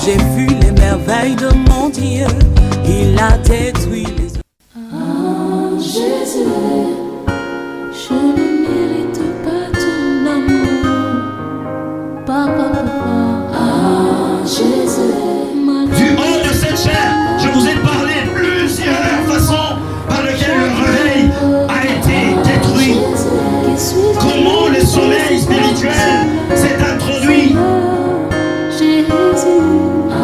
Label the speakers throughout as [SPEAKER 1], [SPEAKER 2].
[SPEAKER 1] j'ai vu les merveilles de mon Dieu. Il a détruit les...
[SPEAKER 2] Ah, Jésus, je ne mérite pas ton amour. Papa, papa. Ah, Jésus.
[SPEAKER 3] Du haut de cette chair, je vous ai parlé plusieurs façons par lesquelles le réveil a été détruit. Comment le sommeil spirituel s'est introduit.
[SPEAKER 2] Jésus, ah,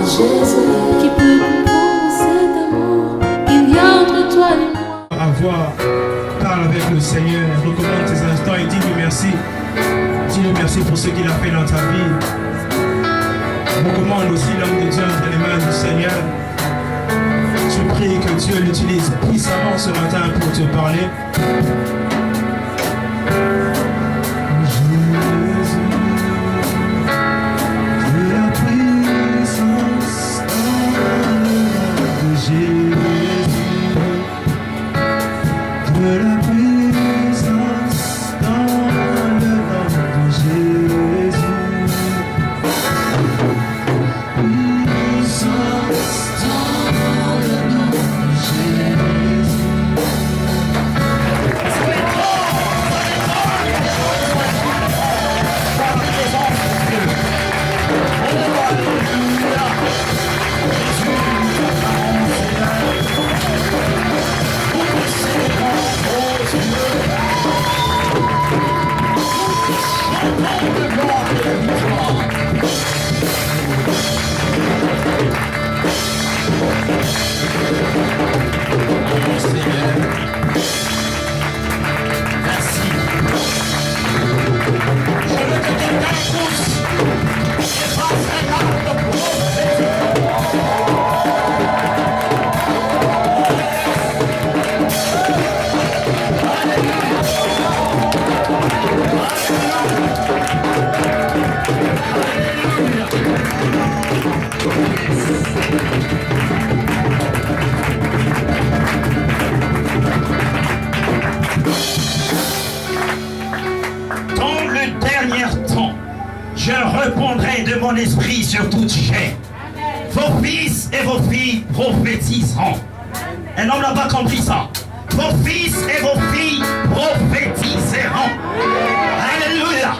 [SPEAKER 2] Jésus, qui peut comprendre cet amour qu'il y a entre toi et moi.
[SPEAKER 4] Avoir, parle avec le Seigneur, recommande tes instants et dis-lui merci. Dis-lui merci pour ce qu'il a fait dans ta vie. Recommande aussi l'homme de Dieu entre les mains du Seigneur. Je prie que Dieu l'utilise puissamment ce matin pour te parler.
[SPEAKER 3] Je répondrai de mon esprit sur toute chair. Vos fils et vos filles prophétiseront. Un homme n'a pas compris ça. Vos fils et vos filles prophétiseront. Alléluia.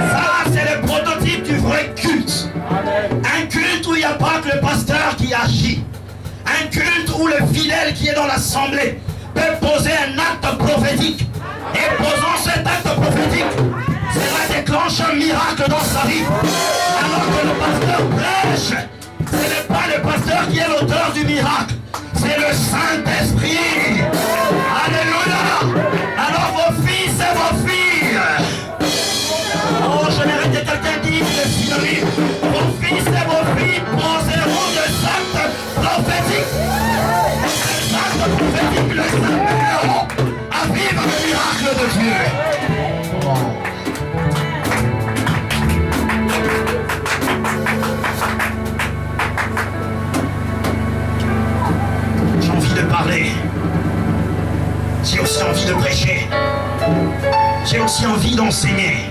[SPEAKER 3] Ça, c'est le prototype du vrai culte. Un culte où il n'y a pas que le pasteur qui agit. Un culte où le fidèle qui est dans l'assemblée peut poser un acte prophétique. Et posant cet acte prophétique, cela déclenche un miracle dans sa vie. Alors que le pasteur prêche, ce n'est pas le pasteur qui est l'auteur du miracle, c'est le Saint-Esprit. Alléluia. Alors vos fils et vos filles, oh, je mérite que quelqu'un dise le synonyme. Vos fils et vos filles poseront des actes prophétiques. Et ces actes prophétiques les amèneront à vivre le miracle de Dieu. J'ai envie de parler. J'ai aussi envie de prêcher. J'ai aussi envie d'enseigner.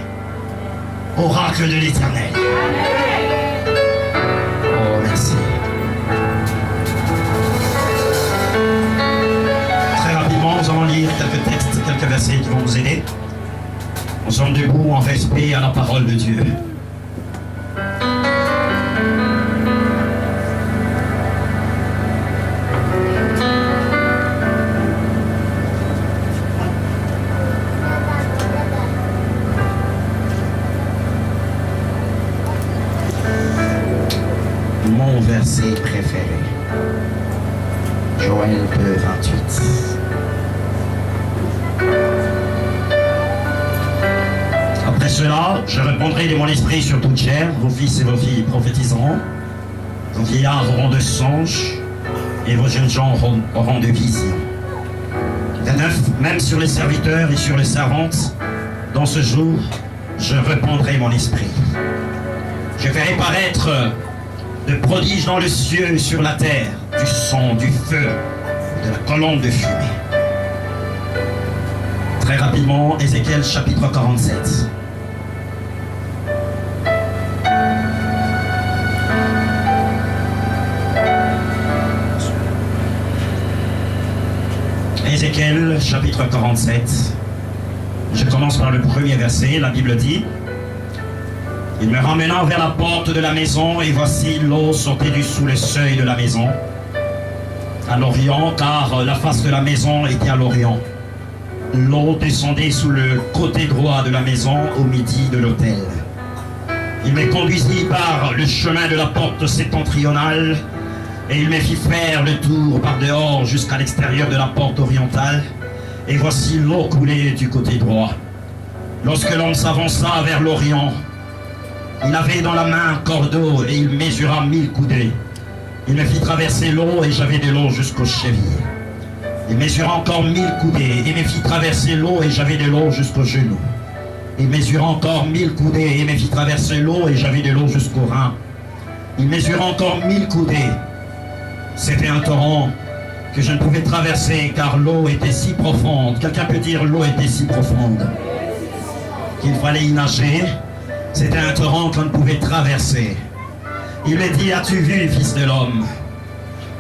[SPEAKER 3] Oracle de l'Éternel. Oh, merci. Très rapidement, nous allons lire quelques textes, quelques versets qui vont nous aider. Nous sommes debout en respect à la parole de Dieu. Mon verset préféré, Joël 2:28. Après cela, je répondrai de mon esprit sur toute chair, vos fils et vos filles prophétiseront, vos vieillards auront de songes, et vos jeunes gens auront de visions. 29, même sur les serviteurs et sur les servantes, dans ce jour, je répandrai mon esprit. Je ferai paraître de prodiges dans le ciel et sur la terre, du sang, du feu, de la colombe de fumée. Très rapidement, Ézéchiel chapitre 47. Ézéchiel, chapitre 47. Je commence par le premier verset. La Bible dit: il me ramena vers la porte de la maison, et voici l'eau sortait du sous le seuil de la maison, à l'orient, car la face de la maison était à l'orient. L'eau descendait sous le côté droit de la maison, au midi de l'autel. Il me conduisit par le chemin de la porte septentrionale, et il me fit faire le tour par dehors jusqu'à l'extérieur de la porte orientale, et voici l'eau coulait du côté droit. Lorsque l'homme s'avança vers l'orient, il avait dans la main un cordeau, et il mesura 1000 coudées. Il me fit traverser l'eau, et j'avais de l'eau jusqu'aux chevilles. Il mesura encore 1000 coudées, et me fit traverser l'eau, et j'avais de l'eau jusqu'aux genoux. Il mesura encore 1000 coudées, et me fit traverser l'eau, et j'avais de l'eau jusqu'aux reins. Il mesura encore 1000 coudées. C'était un torrent que je ne pouvais traverser, car l'eau était si profonde. Quelqu'un peut dire: l'eau était si profonde qu'il fallait y nager. C'était un torrent qu'on ne pouvait traverser. Il me dit: as-tu vu, fils de l'homme?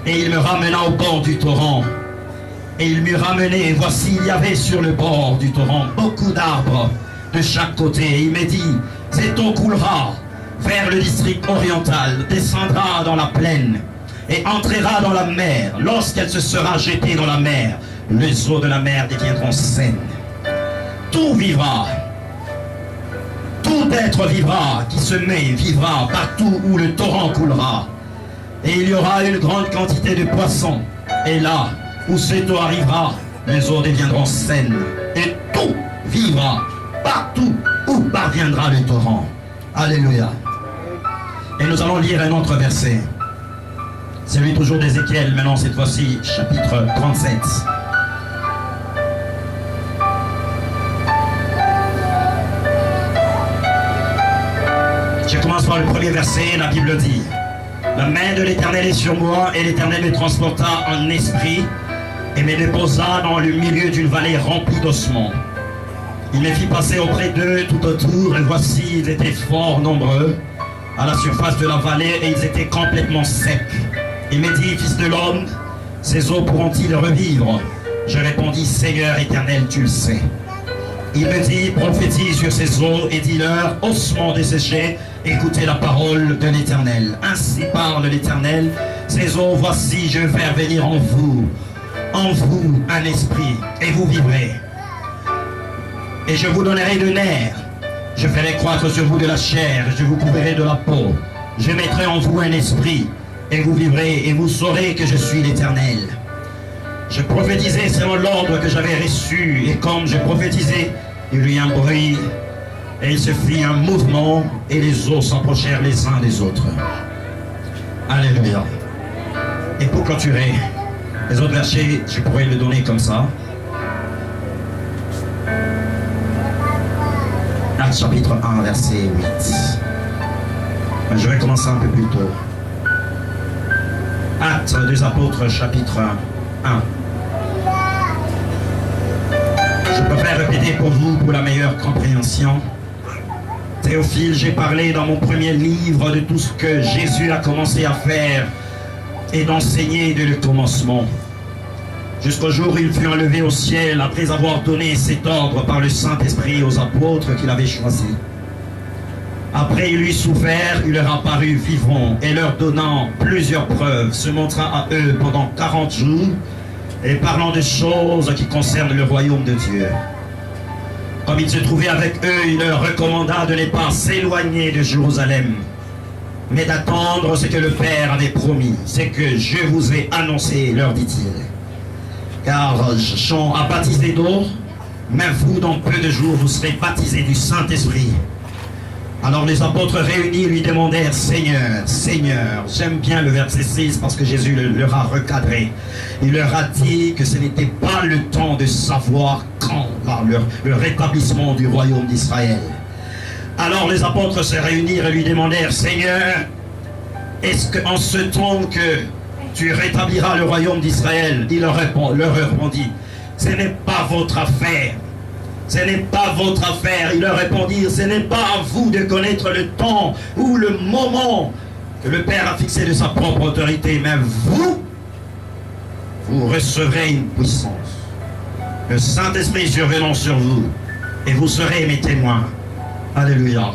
[SPEAKER 3] Et il me ramena au bord du torrent. Et il m'eut ramené, et voici, il y avait sur le bord du torrent beaucoup d'arbres de chaque côté. Et il me dit: cette eau coulera vers le district oriental, descendra dans la plaine, et entrera dans la mer. Lorsqu'elle se sera jetée dans la mer, les eaux de la mer deviendront saines. Tout vivra. Tout être vivra, qui se met, vivra partout où le torrent coulera. Et il y aura une grande quantité de poissons. Et là où cette eau arrivera, les eaux deviendront saines. Et tout vivra partout où parviendra le torrent. Alléluia. Et nous allons lire un autre verset. Celui toujours d'Ézéchiel, maintenant cette fois-ci, chapitre 37. Je commence par le premier verset. La Bible dit: la main de l'Éternel est sur moi, et l'Éternel me transporta en esprit et me déposa dans le milieu d'une vallée remplie d'ossements. Il me fit passer auprès d'eux tout autour, et voici, ils étaient fort nombreux à la surface de la vallée, et ils étaient complètement secs. Il me dit: fils de l'homme, ces eaux pourront-ils revivre? Je répondis: Seigneur éternel, tu le sais. Il me dit: prophétise sur ces eaux et dis-leur: ossements desséchés, écoutez la parole de l'Éternel. Ainsi parle l'Éternel: ces eaux, voici, je vais faire venir en vous un esprit, et vous vivrez. Et je vous donnerai de nerfs, je ferai croître sur vous de la chair, je vous couvrirai de la peau. Je mettrai en vous un esprit, et vous vivrez, et vous saurez que je suis l'Éternel. Je prophétisais selon l'ordre que j'avais reçu, et comme je prophétisais, il y eut un bruit, et il se fit un mouvement, et les eaux s'approchèrent les uns des autres. Alléluia. Et pour clôturer, les autres versets, je pourrais le donner comme ça. Actes chapitre 1, verset 8. Je vais commencer un peu plus tôt. Actes des apôtres, chapitre 1. Je préfère répéter pour vous, pour la meilleure compréhension. Théophile, j'ai parlé dans mon premier livre de tout ce que Jésus a commencé à faire et d'enseigner dès le commencement, jusqu'au jour où il fut enlevé au ciel, après avoir donné cet ordre par le Saint-Esprit aux apôtres qu'il avait choisis. Après il lui souffert, il leur apparut vivant, et leur donnant plusieurs preuves, se montra à eux pendant 40 jours, et parlant des choses qui concernent le royaume de Dieu. Comme il se trouvait avec eux, il leur recommanda de ne pas s'éloigner de Jérusalem, mais d'attendre ce que le Père avait promis, c'est que je vous ai annoncé, leur dit-il. Car Jean a baptisé d'eau, mais vous, dans peu de jours, vous serez baptisés du Saint-Esprit. Alors les apôtres réunis lui demandèrent: Seigneur, Seigneur, j'aime bien le verset 6 parce que Jésus leur a recadré. Il leur a dit que ce n'était pas le temps de savoir quand le rétablissement du royaume d'Israël. Alors les apôtres se réunirent et lui demandèrent: Seigneur, est-ce qu'en ce temps que tu rétabliras le royaume d'Israël? Il leur répondit: ce n'est pas votre affaire. Ce n'est pas votre affaire. Ils leur répondirent: ce n'est pas à vous de connaître le temps ou le moment que le Père a fixé de sa propre autorité, mais vous recevrez une puissance. le Saint-Esprit survenant sur vous, et vous serez mes témoins. Alléluia.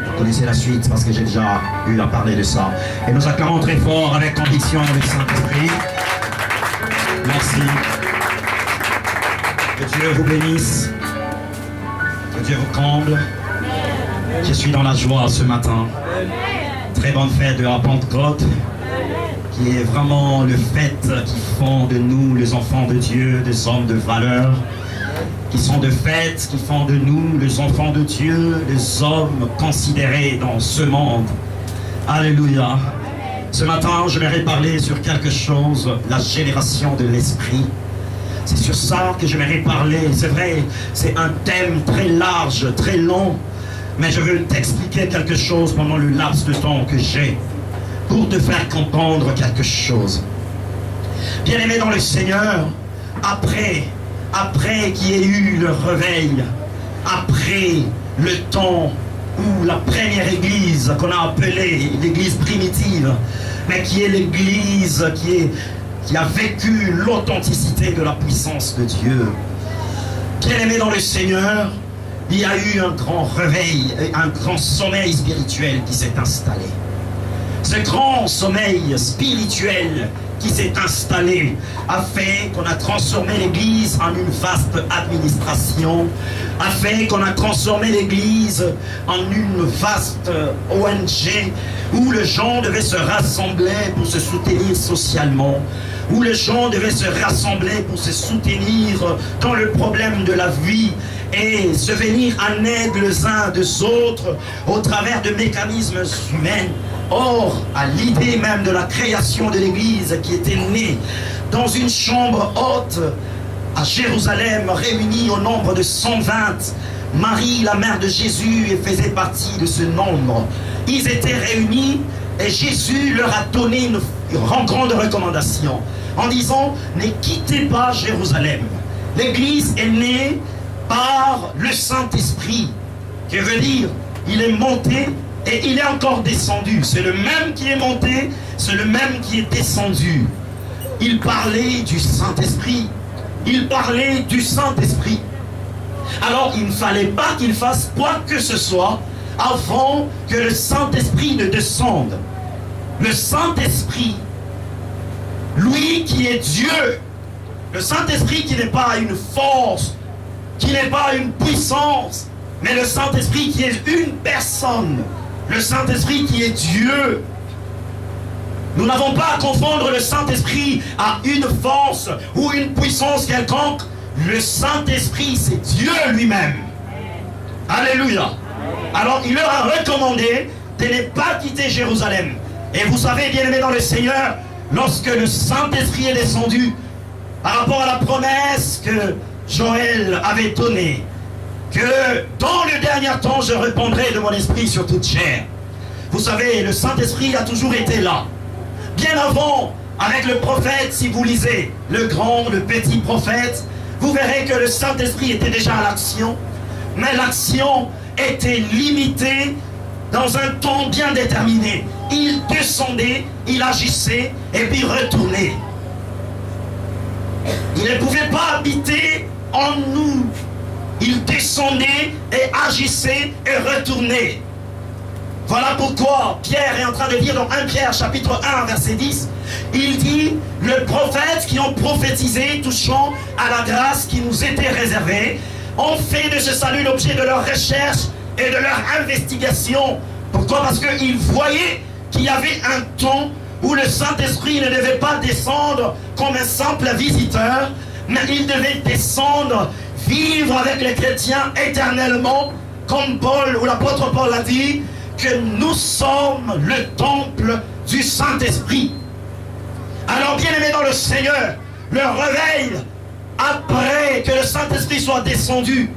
[SPEAKER 3] Vous connaissez la suite parce que j'ai déjà eu à parler de ça. Et nous acclamons très fort avec conviction le Saint-Esprit. Merci. Que Dieu vous bénisse. Que Dieu vous comble. Je suis dans la joie ce matin. Très bonne fête de la Pentecôte, qui est vraiment le fait qui font de nous, les enfants de Dieu, des hommes de valeur, qui sont de fait, qui font de nous, les enfants de Dieu, les hommes considérés dans ce monde. Alléluia. Ce matin, j'aimerais parler sur quelque chose, la génération de l'esprit. C'est sur ça que j'aimerais parler. C'est vrai, c'est un thème très large, très long, mais je veux t'expliquer quelque chose pendant le laps de temps que j'ai pour te faire comprendre quelque chose. Bien-aimé dans le Seigneur, après qu'il y ait eu le réveil, après le temps où la première église qu'on a appelée l'église primitive, mais qui est l'église qui a vécu l'authenticité de la puissance de Dieu. Bien-aimé dans le Seigneur, il y a eu un grand réveil, un grand sommeil spirituel qui s'est installé. Ce grand sommeil spirituel qui s'est installé a fait qu'on a transformé l'église en une vaste administration, a fait qu'on a transformé l'église en une vaste ONG où les gens devaient se rassembler pour se soutenir socialement, où les gens devaient se rassembler pour se soutenir dans le problème de la vie et se venir en aide les uns des autres au travers de mécanismes humains. Or, à l'idée même de la création de l'église qui était née dans une chambre haute à Jérusalem, réunie au nombre de 120, Marie, la mère de Jésus, faisait partie de ce nombre. Ils étaient réunis et Jésus leur a donné une grande recommandation en disant: ne quittez pas Jérusalem. L'église est née par le Saint-Esprit, qui veut dire il est monté et il est encore descendu. C'est le même qui est monté, c'est le même qui est descendu. Il parlait du Saint-Esprit. Il parlait du Saint-Esprit. Alors il ne fallait pas qu'il fasse quoi que ce soit avant que le Saint-Esprit ne descende. Le Saint-Esprit, lui qui est Dieu, le Saint-Esprit qui n'est pas une force, qui n'est pas une puissance, mais le Saint-Esprit qui est une personne, le Saint-Esprit qui est Dieu. Nous n'avons pas à confondre le Saint-Esprit à une force ou une puissance quelconque. Le Saint-Esprit, c'est Dieu lui-même. Alléluia. Alors il leur a recommandé de ne pas quitter Jérusalem. Et vous savez, bien-aimés dans le Seigneur, lorsque le Saint-Esprit est descendu, par rapport à la promesse que Joël avait donnée, que dans le dernier temps, je répandrai de mon esprit sur toute chair. Vous savez, le Saint-Esprit a toujours été là. Bien avant, avec le prophète, si vous lisez le grand, le petit prophète, vous verrez que le Saint-Esprit était déjà à l'action, mais l'action était limitée dans un temps bien déterminé. Il descendait, il agissait, et puis retournait. Il ne pouvait pas habiter en nous. Il descendait et agissait et retournait. Voilà pourquoi Pierre est en train de dire dans 1 Pierre chapitre 1 verset 10, il dit: le prophète qui ont prophétisé touchant à la grâce qui nous était réservée ont fait de ce salut l'objet de leur recherche et de leur investigation. Pourquoi? Parce qu'ils voyaient qu'il y avait un temps où le Saint-Esprit ne devait pas descendre comme un simple visiteur, mais il devait descendre, vivre avec les chrétiens éternellement, comme Paul ou l'apôtre Paul a dit, que nous sommes le temple du Saint-Esprit. Alors, bien-aimés dans le Seigneur, le réveil, après que le Saint-Esprit soit descendu,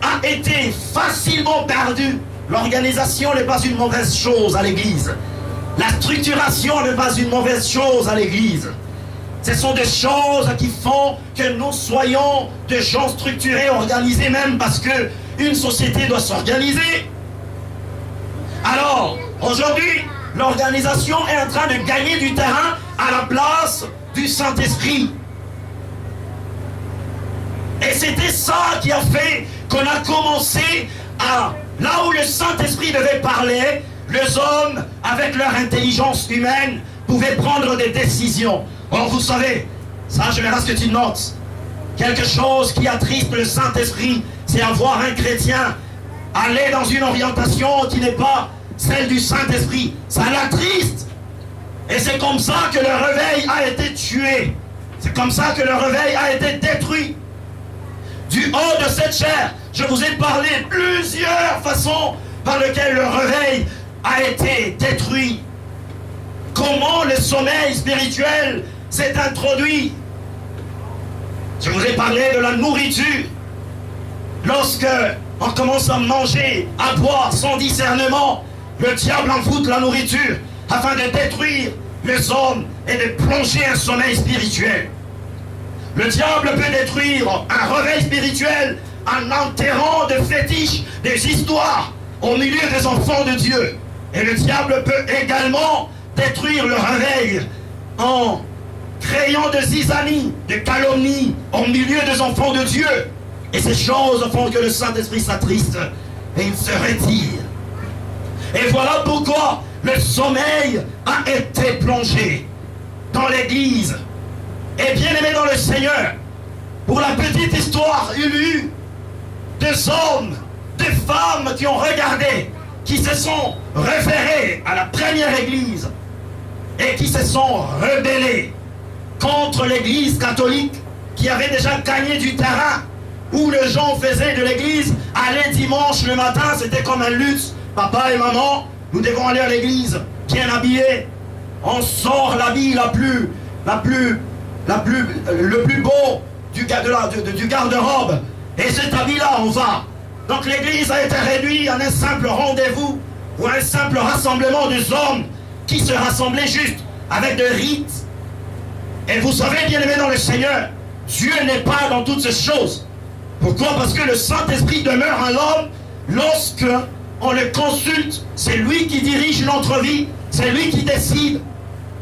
[SPEAKER 3] a été facilement perdu. L'organisation n'est pas une mauvaise chose à l'Église. La structuration n'est pas une mauvaise chose à l'Église. Ce sont des choses qui font que nous soyons des gens structurés, organisés, même parce qu'une société doit s'organiser. Alors, aujourd'hui, l'organisation est en train de gagner du terrain à la place du Saint-Esprit. Et c'était ça qui a fait qu'on a commencé à... Là où le Saint-Esprit devait parler, les hommes, avec leur intelligence humaine, pouvaient prendre des décisions. Or, vous savez, ça, je verrai ce que tu notes. Quelque chose qui attriste le Saint-Esprit, c'est avoir un chrétien aller dans une orientation qui n'est pas celle du Saint-Esprit. Ça l'attriste. Et c'est comme ça que le réveil a été tué. C'est comme ça que le réveil a été détruit. Du haut de cette chair, je vous ai parlé plusieurs façons par lesquelles le réveil a été détruit. Comment le sommeil spirituel s'est introduit. Je vous ai parlé de la nourriture. Lorsque on commence à manger, à boire sans discernement, le diable en fout la nourriture afin de détruire les hommes et de plonger un sommeil spirituel. Le diable peut détruire un réveil spirituel en enterrant des fétiches, des histoires au milieu des enfants de Dieu. Et le diable peut également détruire le réveil en créant de zizanie, de calomnie au milieu des enfants de Dieu. Et ces choses font que le Saint-Esprit s'attriste et il se retire. Et voilà pourquoi le sommeil a été plongé dans l'Église. Et bien aimé dans le Seigneur, pour la petite histoire, il y a eu des hommes, des femmes qui ont regardé, qui se sont référés à la première Église et qui se sont rebellés contre l'Église catholique qui avait déjà gagné du terrain, où les gens faisaient de l'église, aller dimanche le matin, c'était comme un luxe. Papa et maman, nous devons aller à l'église, bien habillés. On sort l'habit le plus beau du garde-robe. Et cet habit-là, on va. Donc l'église a été réduite en un simple rendez-vous, ou un simple rassemblement des hommes qui se rassemblaient juste avec des rites. Et vous savez, bien aimé dans le Seigneur, Dieu n'est pas dans toutes ces choses. Pourquoi? Parce que le Saint-Esprit demeure en l'homme lorsque on le consulte. C'est lui qui dirige notre vie, c'est lui qui décide.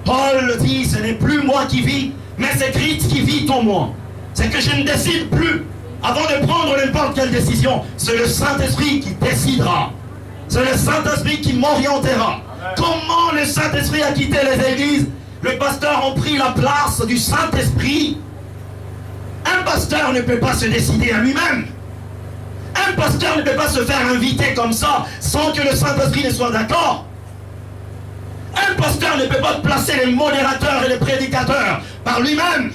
[SPEAKER 3] Paul dit, ce n'est plus moi qui vis, mais c'est Christ qui vit en moi. C'est que je ne décide plus avant de prendre n'importe quelle décision. C'est le Saint-Esprit qui décidera. C'est le Saint-Esprit qui m'orientera. Comment le Saint-Esprit a quitté les églises? Les pasteurs ont pris la place du Saint-Esprit. Un pasteur ne peut pas se décider à lui-même. Un pasteur ne peut pas se faire inviter comme ça sans que le Saint-Esprit ne soit d'accord. Un pasteur ne peut pas placer les modérateurs et les prédicateurs par lui-même.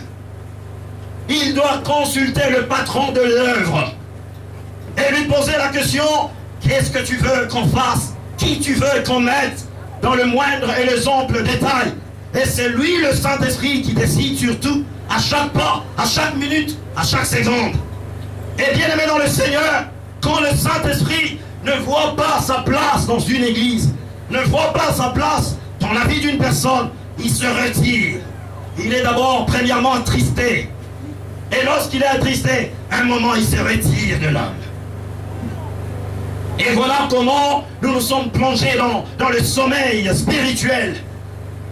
[SPEAKER 3] Il doit consulter le patron de l'œuvre et lui poser la question: qu'est-ce que tu veux qu'on fasse? Qui tu veux qu'on mette dans le moindre et les amples détails? Et c'est lui, le Saint-Esprit, qui décide surtout à chaque pas, à chaque minute, à chaque seconde. Et bien aimé dans le Seigneur, quand le Saint-Esprit ne voit pas sa place dans une église, ne voit pas sa place dans la vie d'une personne, il se retire. Il est d'abord, premièrement, attristé. Et lorsqu'il est attristé, un moment, il se retire de l'âme. Et voilà comment nous nous sommes plongés dans le sommeil spirituel.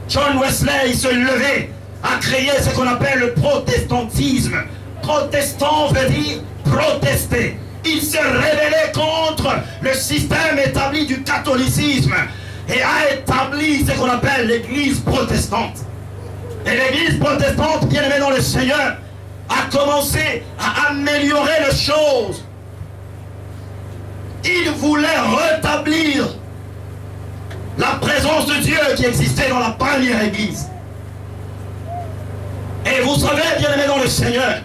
[SPEAKER 3] John Wesley, il se levait, a créé ce qu'on appelle le protestantisme. Protestant veut dire protester. Il se rébellait contre le système établi du catholicisme et a établi ce qu'on appelle l'église protestante. Et l'église protestante, bien aimée dans le Seigneur, a commencé à améliorer les choses. Il voulait rétablir la présence de Dieu qui existait dans la première église. Et vous savez, bien aimé dans le Seigneur,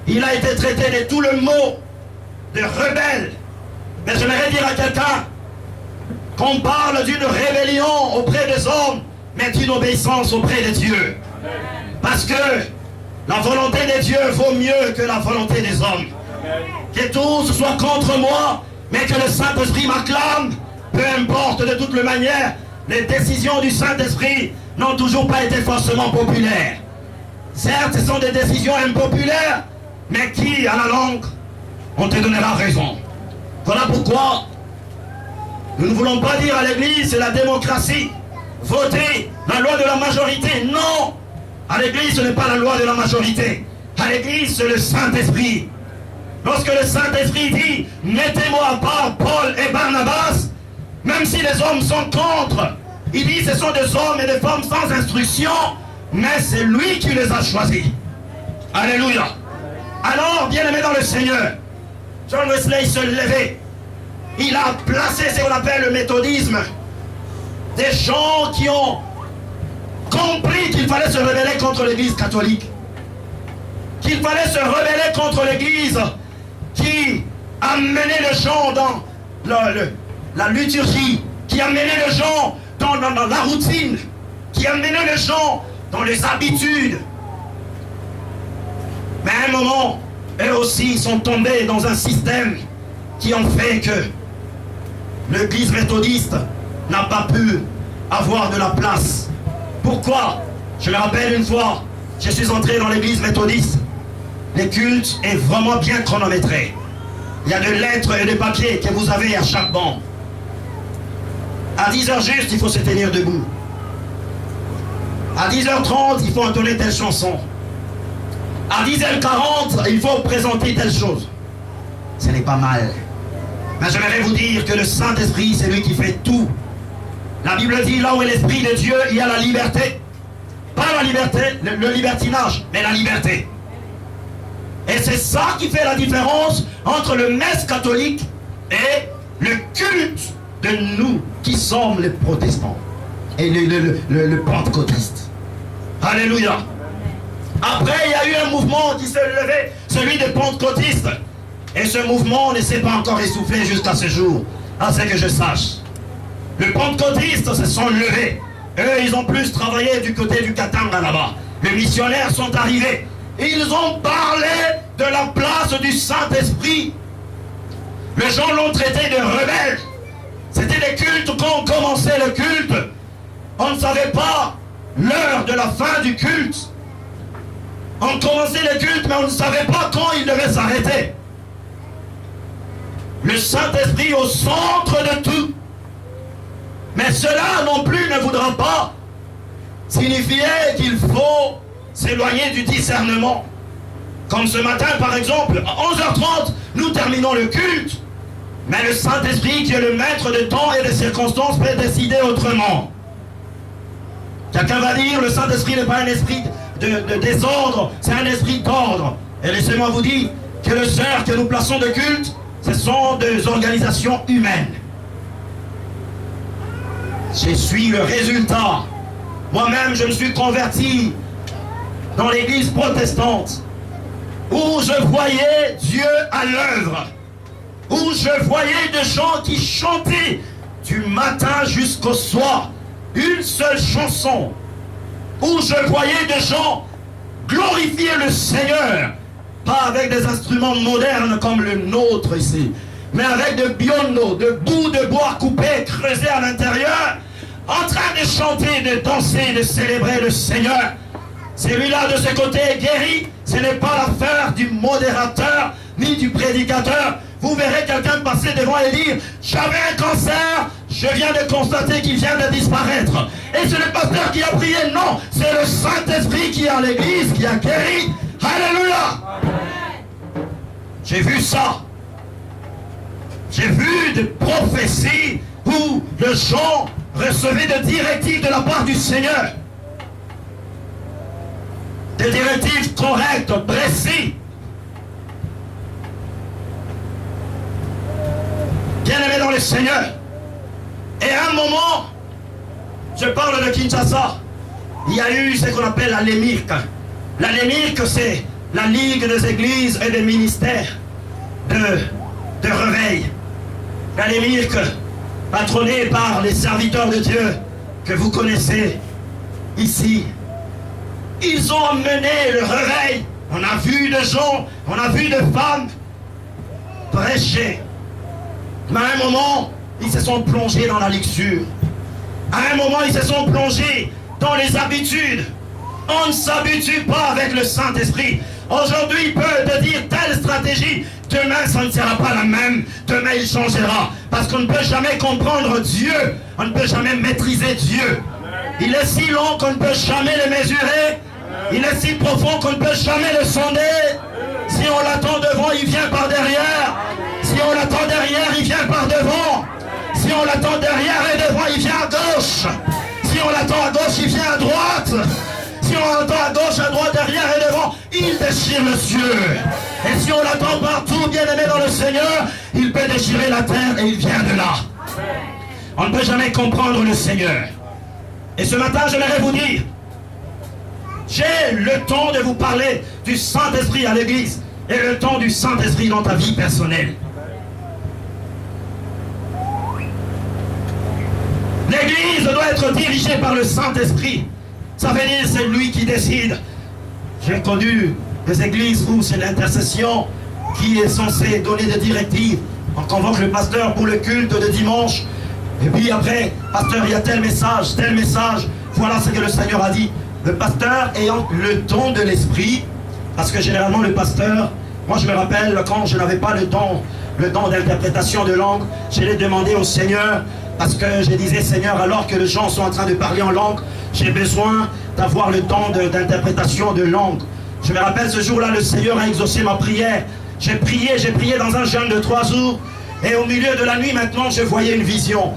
[SPEAKER 3] il a été traité de tout le mot de rebelle. Mais j'aimerais dire à quelqu'un qu'on parle d'une rébellion auprès des hommes, mais d'une obéissance auprès de Dieu. Parce que la volonté de Dieu vaut mieux que la volonté des hommes. Que tous soient contre moi, mais que le Saint-Esprit m'acclame. Peu importe, de toutes les manières, les décisions du Saint-Esprit n'ont toujours pas été forcément populaires. Certes, ce sont des décisions impopulaires, mais qui, à la longue, on te donnera raison. Voilà pourquoi nous ne voulons pas dire à l'Église, c'est la démocratie. Voter la loi de la majorité. Non! À l'Église, ce n'est pas la loi de la majorité. À l'Église, c'est le Saint-Esprit. Lorsque le Saint-Esprit dit, mettez-moi à part Paul et Barnabas, même si les hommes sont contre, il dit, ce sont des hommes et des femmes sans instruction, mais c'est lui qui les a choisis. Alléluia. Alors, bien-aimé dans le Seigneur, John Wesley se levait. Il a placé ce qu'on appelle le méthodisme. Des gens qui ont compris qu'il fallait se rebeller contre l'église catholique. Qu'il fallait se rebeller contre l'église qui a mené les gens dans la liturgie, qui a mené les gens dans la routine, qui a mené les gens dans les habitudes. Mais à un moment, eux aussi sont tombés dans un système qui ont fait que l'église méthodiste n'a pas pu avoir de la place. Pourquoi? Je me rappelle une fois, je suis entré dans l'église méthodiste. Le culte est vraiment bien chronométré. Il y a des lettres et des papiers que vous avez à chaque banc. À 10h juste, il faut se tenir debout. À 10h30, il faut entonner telle chanson. À 10h40, il faut présenter telle chose. Ce n'est pas mal. Mais j'aimerais vous dire que le Saint-Esprit, c'est lui qui fait tout. La Bible dit, là où est l'Esprit de Dieu, il y a la liberté. Pas la liberté, le libertinage, mais la liberté. Et c'est ça qui fait la différence entre le messe catholique et le culte de nous qui sommes les protestants et le pentecôtiste. Alléluia. Après, il y a eu un mouvement qui s'est levé, celui des pentecôtistes. Et ce mouvement ne s'est pas encore essoufflé jusqu'à ce jour, à ce que je sache. Les pentecôtistes se sont levés. Eux, ils ont plus travaillé du côté du Katanga là-bas. Les missionnaires sont arrivés. Ils ont parlé de la place du Saint-Esprit. Les gens l'ont traité de rebelle. C'était des cultes. Quand on commençait le culte, on ne savait pas l'heure de la fin du culte. On commençait le culte, mais on ne savait pas quand il devait s'arrêter. Le Saint-Esprit au centre de tout. Mais cela non plus ne voudra pas signifier qu'il faut s'éloigner du discernement. Comme ce matin, par exemple, à 11h30, nous terminons le culte. Mais le Saint-Esprit, qui est le maître de temps et de circonstances, peut décider autrement. Quelqu'un va dire, le Saint-Esprit n'est pas un esprit de désordre, c'est un esprit d'ordre. Et laissez-moi vous dire que les heures que nous plaçons de culte, ce sont des organisations humaines. Je suis le résultat. Moi-même, je me suis converti dans l'église protestante, où je voyais Dieu à l'œuvre, où je voyais des gens qui chantaient du matin jusqu'au soir, une seule chanson, où je voyais des gens glorifier le Seigneur, pas avec des instruments modernes comme le nôtre ici, mais avec de biondo, de bouts de bois coupés, creusés à l'intérieur, en train de chanter, de danser, de célébrer le Seigneur. Celui-là de ce côté est guéri. Ce n'est pas l'affaire du modérateur ni du prédicateur. Vous verrez quelqu'un passer devant et dire, j'avais un cancer, je viens de constater qu'il vient de disparaître. Et c'est le pasteur qui a prié. Non, c'est le Saint-Esprit qui est à l'église, qui a guéri. Alléluia. J'ai vu ça. J'ai vu des prophéties où les gens recevaient des directives de la part du Seigneur. Des directives correctes, précises. Bien-aimés dans le Seigneur. Et à un moment, je parle de Kinshasa, il y a eu ce qu'on appelle la LEMIRC. La LEMIRC, c'est la Ligue des Églises et des ministères de réveil. La LEMIRC, patronnée par les serviteurs de Dieu que vous connaissez ici. Ils ont amené le réveil. On a vu des gens, on a vu des femmes prêcher. Mais à un moment, ils se sont plongés dans la luxure. À un moment, ils se sont plongés dans les habitudes. On ne s'habitue pas avec le Saint-Esprit. Aujourd'hui, il peut te dire telle stratégie. Demain, ça ne sera pas la même. Demain, il changera. Parce qu'on ne peut jamais comprendre Dieu. On ne peut jamais maîtriser Dieu. Il est si long qu'on ne peut jamais le mesurer. Il est si profond qu'on ne peut jamais le sonder. Si on l'attend devant, il vient par derrière. Si on l'attend derrière, il vient par devant. Si on l'attend derrière et devant, il vient à gauche. Si on l'attend à gauche, il vient à droite. Si on l'attend à gauche, à droite, derrière et devant, il déchire le ciel. Et si on l'attend partout, bien aimé dans le Seigneur, il peut déchirer la terre et il vient de là. On ne peut jamais comprendre le Seigneur. Et ce matin, j'aimerais vous dire, j'ai le temps de vous parler du Saint-Esprit à l'église et le temps du Saint-Esprit dans ta vie personnelle. L'église doit être dirigée par le Saint-Esprit. Ça veut dire c'est lui qui décide. J'ai connu des églises où c'est l'intercession qui est censée donner des directives. On convoque le pasteur pour le culte de dimanche. Et puis après, pasteur, il y a tel message. Voilà ce que le Seigneur a dit. Le pasteur ayant le don de l'esprit, parce que généralement le pasteur, moi je me rappelle quand je n'avais pas le don d'interprétation de langue, je l'ai demandé au Seigneur, parce que je disais, Seigneur, alors que les gens sont en train de parler en langue, j'ai besoin d'avoir le don d'interprétation de langue. Je me rappelle ce jour-là, le Seigneur a exaucé ma prière. J'ai prié dans un jeûne de 3 jours. Et au milieu de la nuit, maintenant, je voyais une vision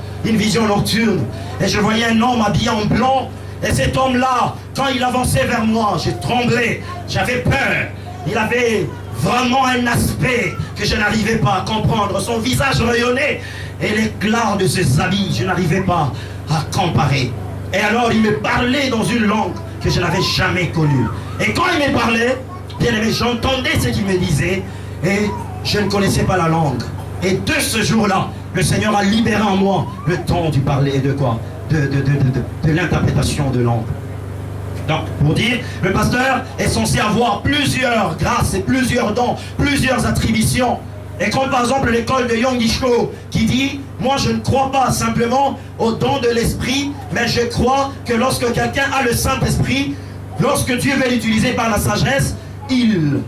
[SPEAKER 3] nocturne. Et je voyais un homme habillé en blanc. Et cet homme-là, quand il avançait vers moi, j'ai tremblé, j'avais peur. Il avait vraiment un aspect que je n'arrivais pas à comprendre. Son visage rayonnait et l'éclat de ses habits, je n'arrivais pas à comparer. Et alors, il me parlait dans une langue que je n'avais jamais connue. Et quand il me parlait, bien aimé, j'entendais ce qu'il me disait et je ne connaissais pas la langue. Et de ce jour-là, le Seigneur a libéré en moi le temps du parler de quoi? De l'interprétation de langue. Donc, pour dire, le pasteur est censé avoir plusieurs grâces et plusieurs dons, plusieurs attributions. Et comme par exemple l'école de Young Ishko qui dit, moi je ne crois pas simplement au don de l'esprit, mais je crois que lorsque quelqu'un a le Saint-Esprit, lorsque Dieu veut l'utiliser par la sagesse, il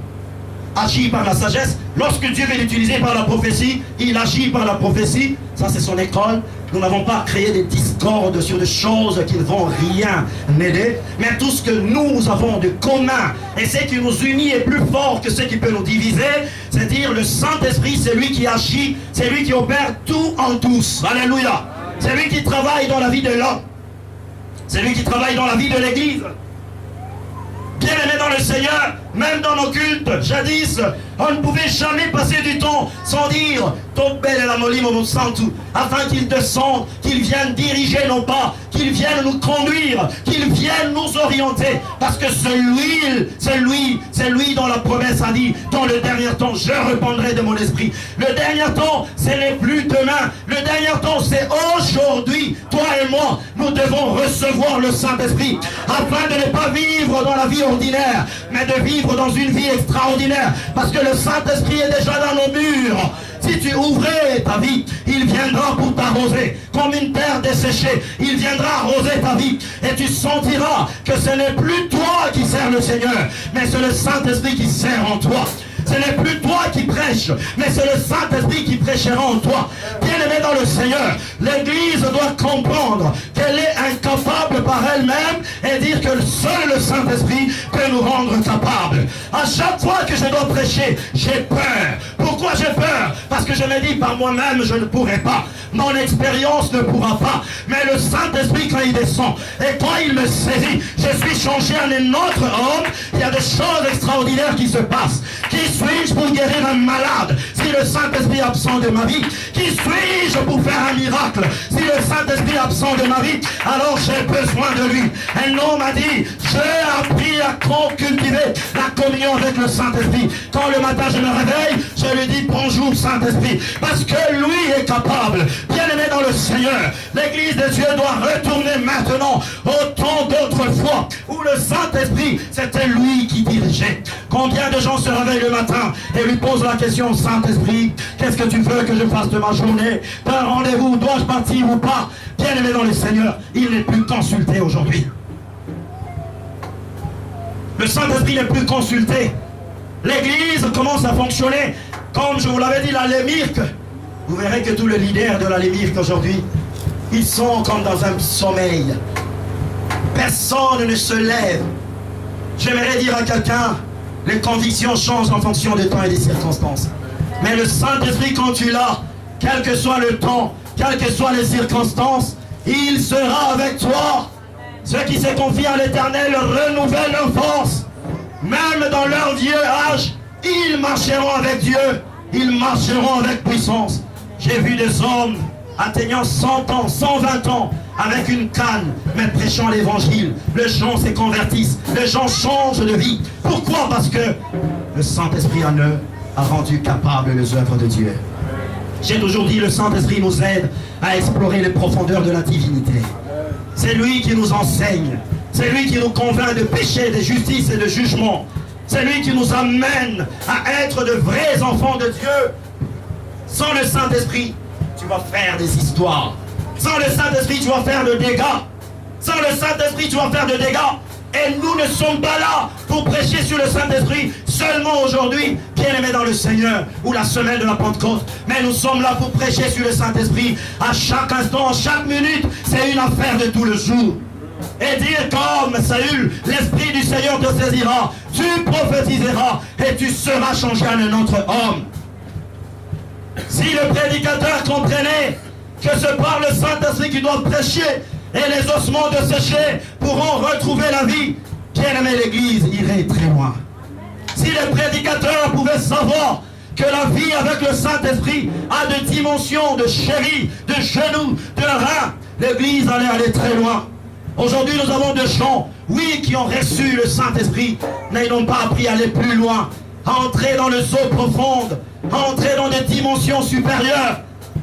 [SPEAKER 3] agit par la sagesse. Lorsque Dieu veut l'utiliser par la prophétie, il agit par la prophétie. Ça, c'est son école. Nous n'avons pas créé des discordes sur des choses qui ne vont rien aider. Mais tout ce que nous avons de commun et ce qui nous unit est plus fort que ce qui peut nous diviser. C'est-à-dire le Saint-Esprit, c'est lui qui agit, c'est lui qui opère tout en tous. Alléluia. C'est lui qui travaille dans la vie de l'homme. C'est lui qui travaille dans la vie de l'Église. Bien aimé dans le Seigneur, même dans nos cultes, jadis, on ne pouvait jamais passer du temps sans dire ton bel et la molimo mon santu, afin qu'il descende, qu'il vienne diriger nos pas, qu'il vienne nous conduire, qu'il vienne nous orienter. Parce que c'est lui dont la promesse a dit, dans le dernier temps, je répandrai de mon esprit. Le dernier temps, ce n'est plus demain. Le dernier temps, c'est aujourd'hui. Toi et moi, nous devons recevoir le Saint-Esprit, afin de ne pas vivre dans la vie ordinaire, mais de vivre dans une vie extraordinaire. Parce que le Saint-Esprit est déjà dans nos murs. Si tu ouvrais ta vie, il viendra pour t'arroser. Comme une terre desséchée, il viendra arroser ta vie. Et tu sentiras que ce n'est plus toi qui sers le Seigneur, mais c'est le Saint-Esprit qui sert en toi. Ce n'est plus toi qui prêches, mais c'est le Saint-Esprit qui prêchera en toi. Bien-aimé dans le Seigneur, l'Église doit comprendre qu'elle est incapable par elle-même et dire que seul le Saint-Esprit peut nous rendre capables. À chaque fois que je dois prêcher, j'ai peur. Pourquoi j'ai peur? Parce que je me dis par moi-même, je ne pourrai pas. Mon expérience ne pourra pas. Mais le Saint-Esprit, quand il descend et quand il me saisit, je suis changé en un autre homme. Il y a des choses extraordinaires qui se passent. Qui suis-je pour guérir un malade si le Saint-Esprit est absent de ma vie? Qui suis-je pour faire un miracle si le Saint-Esprit est absent de ma vie? Alors j'ai besoin de lui. Un homme a dit, j'ai appris à cultiver la communion avec le Saint-Esprit. Quand le matin je me réveille, je lui dis bonjour Saint-Esprit, parce que lui est capable. Bien-aimé dans le Seigneur, l'Église de Dieu doit retourner maintenant au temps d'autrefois où le Saint-Esprit, c'était lui qui dirigeait. Combien de gens se réveillent le matin et lui posent la question, Saint-Esprit, qu'est-ce que tu veux que je fasse de ma journée? D'un rendez-vous, dois-je partir ou pas? Bien-aimé dans le Seigneur, il n'est plus consulté aujourd'hui. Le Saint-Esprit n'est plus consulté. L'Église commence à fonctionner comme je vous l'avais dit, la Lémirque. Vous verrez que tous les leaders de la Lémirque aujourd'hui, ils sont comme dans un sommeil. Personne ne se lève. J'aimerais dire à quelqu'un, Les convictions changent en fonction du temps et des circonstances. Mais le Saint-Esprit, quand tu l'as, quel que soit le temps, quelles que soient les circonstances, il sera avec toi. Ceux qui se confient à l'Éternel renouvellent leur force. Même dans leur vieux âge, ils marcheront avec Dieu. Ils marcheront avec puissance. J'ai vu des hommes atteignant 100 ans, 120 ans, avec une canne, mais prêchant l'évangile. Les gens se convertissent, les gens changent de vie. Pourquoi? Parce que le Saint-Esprit en eux a rendu capables les œuvres de Dieu. J'ai toujours dit, le Saint-Esprit nous aide à explorer les profondeurs de la divinité. C'est lui qui nous enseigne. C'est lui qui nous convainc de péché, de justice et de jugement. C'est lui qui nous amène à être de vrais enfants de Dieu. Sans le Saint-Esprit, tu vas faire des histoires. Sans le Saint-Esprit, tu vas faire de dégâts. Sans le Saint-Esprit, tu vas faire de dégâts. Et nous ne sommes pas là pour prêcher sur le Saint-Esprit seulement aujourd'hui, bien-aimés dans le Seigneur, ou la semaine de la Pentecôte. Mais nous sommes là pour prêcher sur le Saint-Esprit à chaque instant, chaque minute. C'est une affaire de tout le jour. Et dire comme Saül, l'Esprit du Seigneur te saisira, tu prophétiseras et tu seras changé en un autre homme. Si le prédicateur comprenait que c'est par le Saint-Esprit qu'il doit prêcher et les ossements desséchés pourront retrouver la vie, bien-aimé, l'Église irait très loin. Si le prédicateur pouvait savoir que la vie avec le Saint-Esprit a des dimensions de chéri, de genoux, de reins, l'Église allait aller très loin. Aujourd'hui, nous avons des gens, oui, qui ont reçu le Saint-Esprit, mais ils n'ont pas appris à aller plus loin, à entrer dans les eaux profondes, à entrer dans des dimensions supérieures.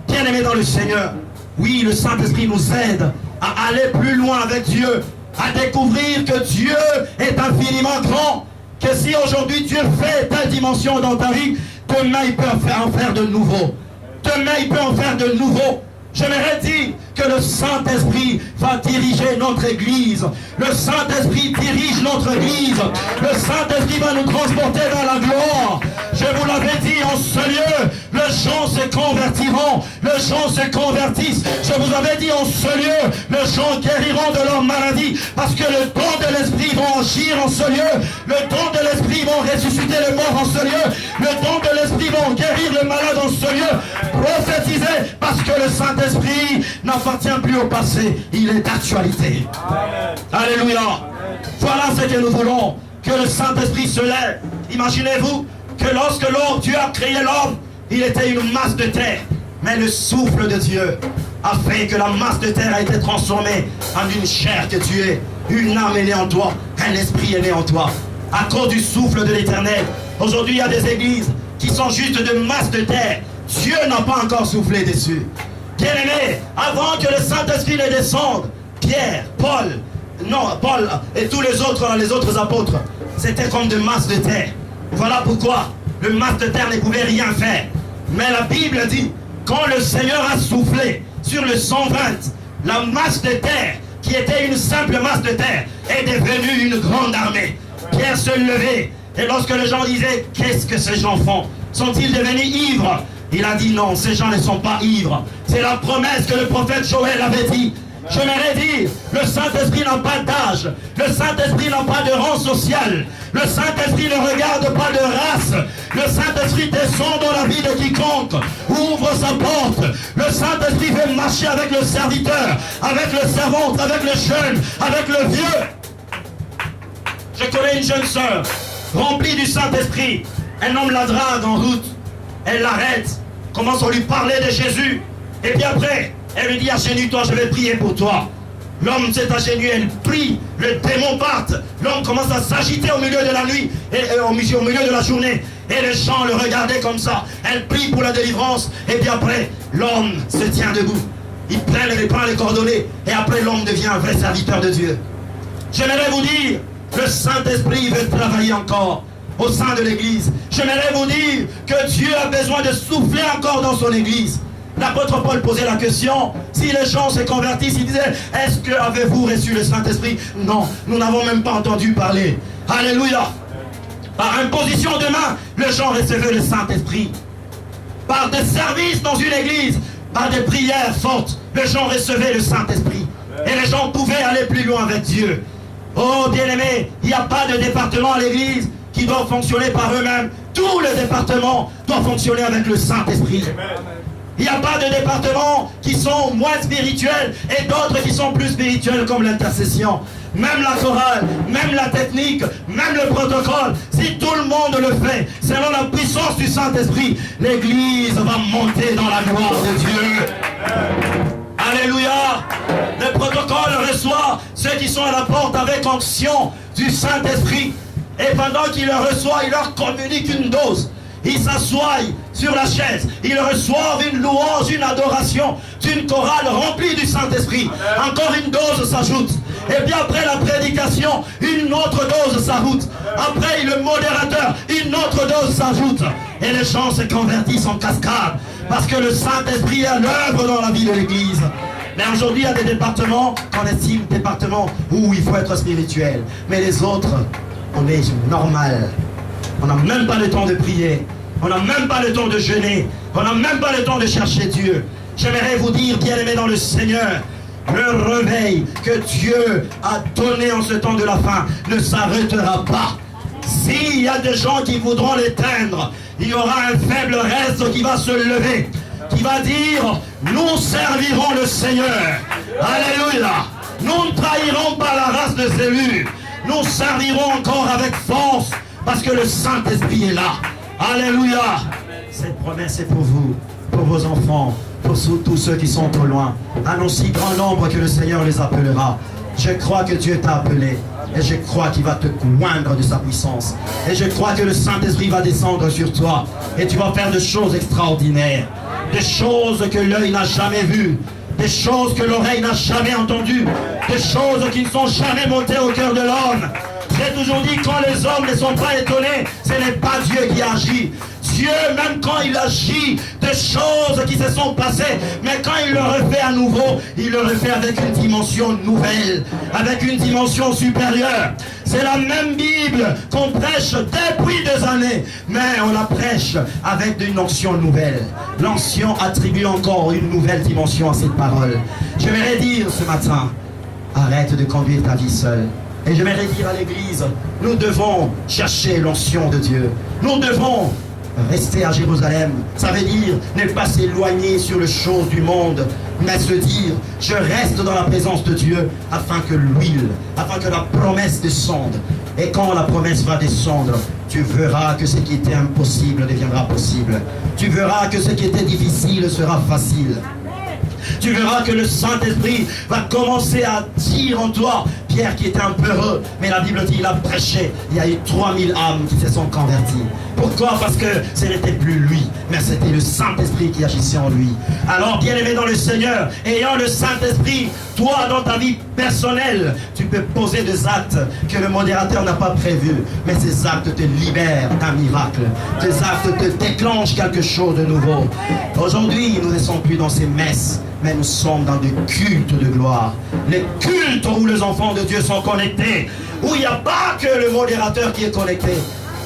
[SPEAKER 3] Bien-aimés dans le Seigneur, oui, le Saint-Esprit nous aide à aller plus loin avec Dieu, à découvrir que Dieu est infiniment grand, que si aujourd'hui Dieu fait telle dimension dans ta vie, demain il peut en faire de nouveau. Demain il peut en faire de nouveau. J'aimerais dire que le Saint-Esprit va diriger notre Église. Le Saint-Esprit dirige notre Église. Le Saint-Esprit va nous transporter dans la gloire. Je vous l'avais dit en ce lieu, les gens se convertiront. Les gens se convertissent. Je vous avais dit en ce lieu, les gens guériront de leur maladie. Parce que le don de l'Esprit va agir en ce lieu. Le don de l'Esprit va ressusciter les morts en ce lieu. Le don de l'Esprit va guérir les malades en ce lieu. Prophétiser, parce que le Saint-Esprit n'appartient plus au passé, il est d'actualité. Alléluia. Voilà ce que nous voulons, que le Saint-Esprit se lève. Imaginez-vous que lorsque Dieu a créé l'homme, il était une masse de terre. Mais le souffle de Dieu a fait que la masse de terre a été transformée en une chair que tu es. Une âme est née en toi, un esprit est né en toi. À cause du souffle de l'Éternel. Aujourd'hui, il y a des églises qui sont juste de masse de terre. Dieu n'a pas encore soufflé dessus. Bien-aimés, avant que le Saint-Esprit ne descende, Pierre, Paul et tous les autres apôtres, c'était comme de masses de terre. Voilà pourquoi le masse de terre ne pouvait rien faire. Mais la Bible dit, quand le Seigneur a soufflé sur le 120, la masse de terre, qui était une simple masse de terre, est devenue une grande armée. Pierre se levait, et lorsque les gens disaient, qu'est-ce que ces gens font? Sont-ils devenus ivres? Il a dit non, ces gens ne sont pas ivres. C'est la promesse que le prophète Joël avait dit. J'aimerais dire, le Saint-Esprit n'a pas d'âge. Le Saint-Esprit n'a pas de rang social. Le Saint-Esprit ne regarde pas de race. Le Saint-Esprit descend dans la vie de quiconque. Ouvre sa porte. Le Saint-Esprit veut marcher avec le serviteur, avec le servante, avec le jeune, avec le vieux. Je connais une jeune sœur, remplie du Saint-Esprit. Un homme la drague en route. Elle l'arrête, commence à lui parler de Jésus. Et puis après, elle lui dit, agenouille-toi, je vais prier pour toi. L'homme s'est agenouillé, elle prie, le démon part. L'homme commence à s'agiter au milieu de la nuit, et au milieu de la journée. Et les gens le regardaient comme ça. Elle prie pour la délivrance. Et puis après, l'homme se tient debout. Il prend les coordonnées. Et après, l'homme devient un vrai serviteur de Dieu. J'aimerais vous dire, le Saint-Esprit veut travailler encore au sein de l'Église. J'aimerais vous dire que Dieu a besoin de souffler encore dans son Église. L'apôtre Paul posait la question, si les gens se convertissent, il disait, est-ce que avez-vous reçu le Saint-Esprit? Non, nous n'avons même pas entendu parler. Alléluia. Par imposition de main, les gens recevaient le Saint-Esprit. Par des services dans une église, par des prières fortes, les gens recevaient le Saint-Esprit. Et les gens pouvaient aller plus loin avec Dieu. Oh bien-aimés, il n'y a pas de département à l'église qui doivent fonctionner par eux-mêmes. Tous les départements doivent fonctionner avec le Saint-Esprit. Il n'y a pas de départements qui sont moins spirituels et d'autres qui sont plus spirituels comme l'intercession. Même la chorale, même la technique, même le protocole, si tout le monde le fait, selon la puissance du Saint-Esprit, l'Église va monter dans la gloire de Dieu. Alléluia. Le protocole reçoit ceux qui sont à la porte avec onction du Saint-Esprit. Et pendant qu'il le reçoit, il leur communique une dose. Ils s'assoient sur la chaise. Ils reçoivent une louange, une adoration d'une chorale remplie du Saint-Esprit. Encore une dose s'ajoute. Et bien après la prédication, une autre dose s'ajoute. Après le modérateur, une autre dose s'ajoute. Et les gens se convertissent en cascade. Parce que le Saint-Esprit est à l'œuvre dans la vie de l'Église. Mais aujourd'hui, il y a des départements qu'on estime départements où il faut être spirituel. Mais les autres, on est normal. On n'a même pas le temps de prier. On n'a même pas le temps de jeûner. On n'a même pas le temps de chercher Dieu. J'aimerais vous dire, bien-aimés dans le Seigneur, le réveil que Dieu a donné en ce temps de la fin ne s'arrêtera pas. S'il y a des gens qui voudront l'éteindre, il y aura un faible reste qui va se lever, qui va dire, nous servirons le Seigneur. Alléluia. Nous ne trahirons pas la race des élus. Nous servirons encore avec force parce que le Saint-Esprit est là. Alléluia. Cette promesse est pour vous, pour vos enfants, pour tous ceux qui sont trop loin. Un aussi grand nombre que le Seigneur les appellera. Je crois que Dieu t'a appelé. Et je crois qu'il va te coindre de sa puissance. Et je crois que le Saint-Esprit va descendre sur toi. Et tu vas faire des choses extraordinaires. Des choses que l'œil n'a jamais vues. Des choses que l'oreille n'a jamais entendues. Des choses qui ne sont jamais montées au cœur de l'homme. J'ai toujours dit, quand les hommes ne sont pas étonnés, ce n'est pas Dieu qui agit. Dieu, même quand il agit, des choses qui se sont passées, mais quand il le refait à nouveau, il le refait avec une dimension nouvelle, avec une dimension supérieure. C'est la même Bible qu'on prêche depuis des années, mais on la prêche avec une onction nouvelle. L'onction attribue encore une nouvelle dimension à cette parole. Je vais dire ce matin, arrête de conduire ta vie seule. Et j'aimerais dire à l'Église, nous devons chercher l'onction de Dieu. Nous devons rester à Jérusalem. Ça veut dire ne pas s'éloigner sur les choses du monde, mais se dire, je reste dans la présence de Dieu afin que l'huile, afin que la promesse descende. Et quand la promesse va descendre, tu verras que ce qui était impossible deviendra possible. Tu verras que ce qui était difficile sera facile. Tu verras que le Saint-Esprit va commencer à dire en toi, Pierre qui était un peu heureux, mais la Bible dit, il a prêché, il y a eu 3000 âmes qui se sont converties. Pourquoi? Parce que ce n'était plus lui, mais c'était le Saint-Esprit qui agissait en lui. Alors, bien-aimé dans le Seigneur, ayant le Saint-Esprit, toi, dans ta vie personnelle, tu peux poser des actes que le modérateur n'a pas prévus, mais ces actes te libèrent d'un miracle. Ces actes te déclenchent quelque chose de nouveau. Aujourd'hui, nous ne sommes plus dans ces messes, mais nous sommes dans des cultes de gloire. Les cultes où les enfants de Dieu sont connectés, où il n'y a pas que le modérateur qui est connecté,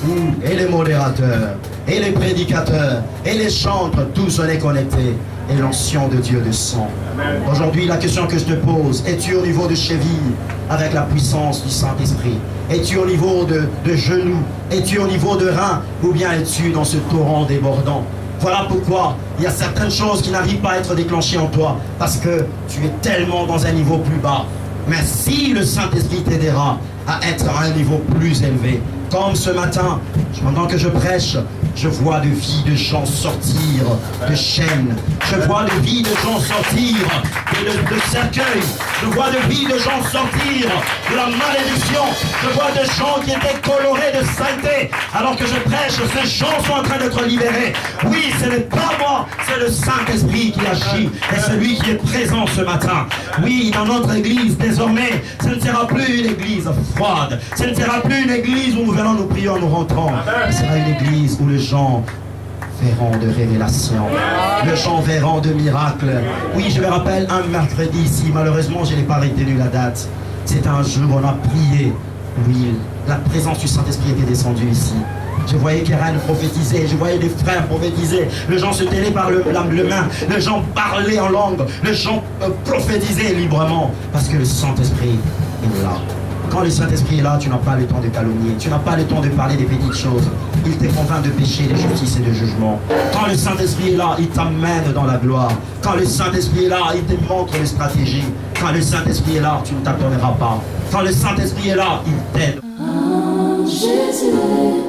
[SPEAKER 3] où et les modérateurs, et les prédicateurs, et les chantres, tous on est connectés, et l'onction de Dieu descend. Aujourd'hui, la question que je te pose, es-tu au niveau de cheville avec la puissance du Saint-Esprit? Es-tu au niveau de genoux? Es-tu au niveau de reins? Ou bien es-tu dans ce torrent débordant? Voilà pourquoi il y a certaines choses qui n'arrivent pas à être déclenchées en toi, parce que tu es tellement dans un niveau plus bas. Mais si le Saint-Esprit t'aidera à être à un niveau plus élevé, comme ce matin, pendant que je prêche, je vois de vie de gens sortir de chaînes. Je vois de vie de gens sortir de cercueils. Je vois de vie de gens sortir de la malédiction. Je vois de gens qui étaient colorés de sainteté. Alors que je prêche, ces gens sont en train d'être libérés. Oui, ce n'est pas moi, c'est le Saint-Esprit qui agit. Et celui qui est présent ce matin. Oui, dans notre église, désormais, ce ne sera plus une église froide. Ce ne sera plus une église où nous venons, nous prions, nous rentrons. Ce sera une église où les gens verront de révélations. Les gens verront de miracles. Oui, je me rappelle un mercredi ici, malheureusement je n'ai pas retenu la date. C'est un jour où on a prié. Oui, la présence du Saint-Esprit était descendue ici. Je voyais Karen prophétiser, je voyais des frères prophétiser, les gens se tenaient par le main, les gens parlaient en langue, les gens prophétisaient librement, parce que le Saint-Esprit est là. Quand le Saint-Esprit est là, tu n'as pas le temps de calomnier. Tu n'as pas le temps de parler des petites choses. Il te convainc de péché, de justice et de jugement. Quand le Saint-Esprit est là, il t'amène dans la gloire. Quand le Saint-Esprit est là, il te montre les stratégies. Quand le Saint-Esprit est là, tu ne t'attendras pas. Quand le Saint-Esprit est là, il t'aide.
[SPEAKER 2] Jésus.